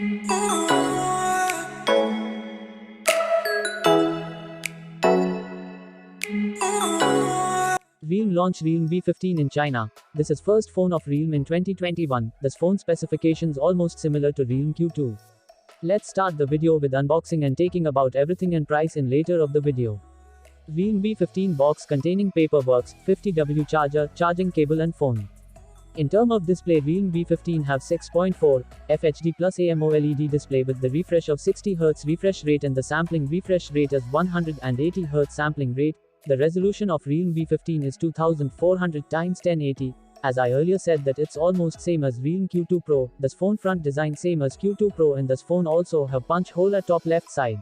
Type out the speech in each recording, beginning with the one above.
Realme launched Realme V15 in China. This is first phone of Realme in 2021. This phone specifications almost similar to Realme Q2. Let's start the video with unboxing and taking about everything and price in later of the video. Realme V15 box containing paperwork, 50W charger, charging cable and phone. In term of display, Realme V15 have 6.4 FHD plus AMOLED display with the refresh of 60Hz refresh rate and the sampling refresh rate is 180Hz sampling rate. The resolution of Realme V15 is 2400 x 1080. As I earlier said that it's almost same as Realme Q2 Pro. This phone front design same as Q2 Pro and this phone also have punch hole at top left side.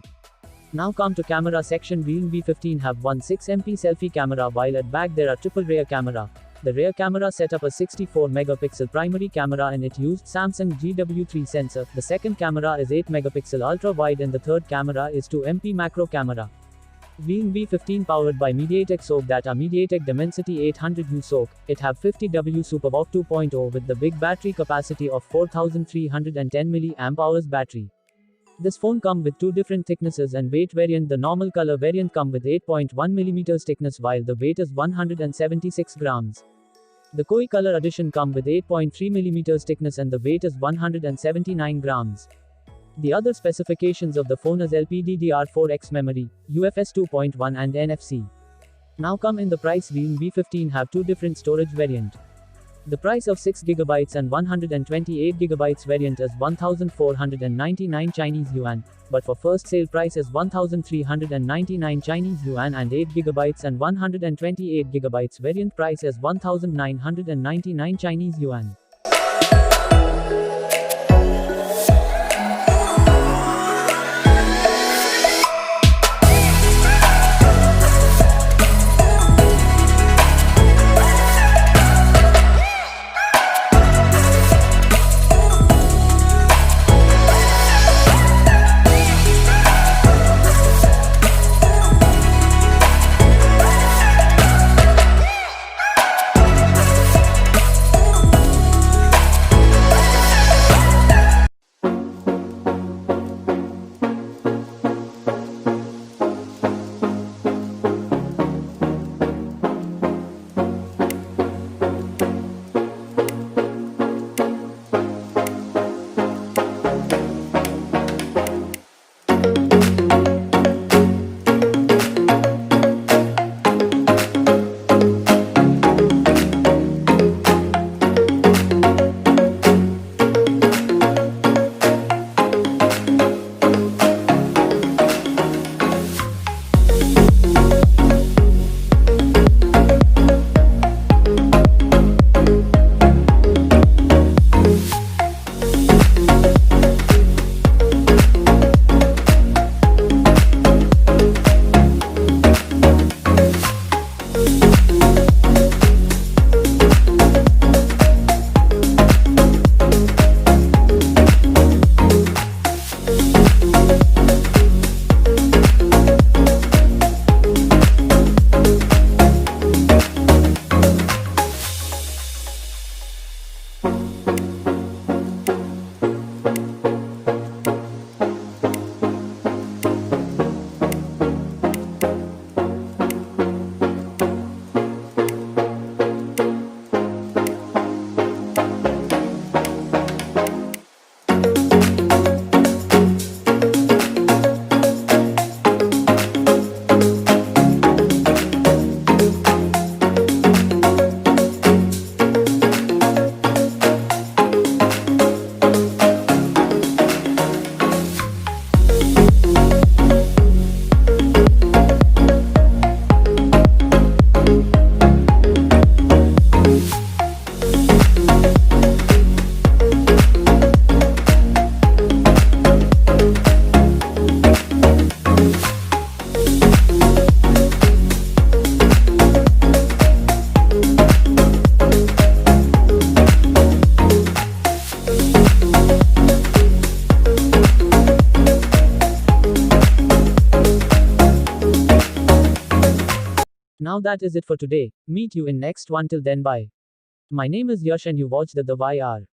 Now come to camera section. Realme V15 have one 6MP selfie camera while at back there are triple rear camera. The rear camera set up a 64 megapixel primary camera and it used Samsung GW3 sensor. The second camera is 8 megapixel ultra wide and the third camera is 2MP macro camera. Realme V15 powered by Mediatek SoC that are Mediatek Dimensity 800U SoC. It have 50W SuperVOOC 2.0 with the big battery capacity of 4310 mAh battery. This phone come with two different thicknesses and weight variant. The normal color variant come with 8.1mm thickness while the weight is 176 grams. The Koi color edition come with 8.3mm thickness and the weight is 179 grams. The other specifications of the phone is LPDDR4X memory, UFS 2.1 and NFC. Now come in the price. Realme V15 have two different storage variant. The price of 6GB and 128GB variant is 1499 Chinese yuan, but for first sale price is 1399 Chinese yuan and 8GB and 128GB variant price is 1999 Chinese yuan. Now that is it for today. Meet you in next one. Till then, bye. My name is Yash and you watched the YR.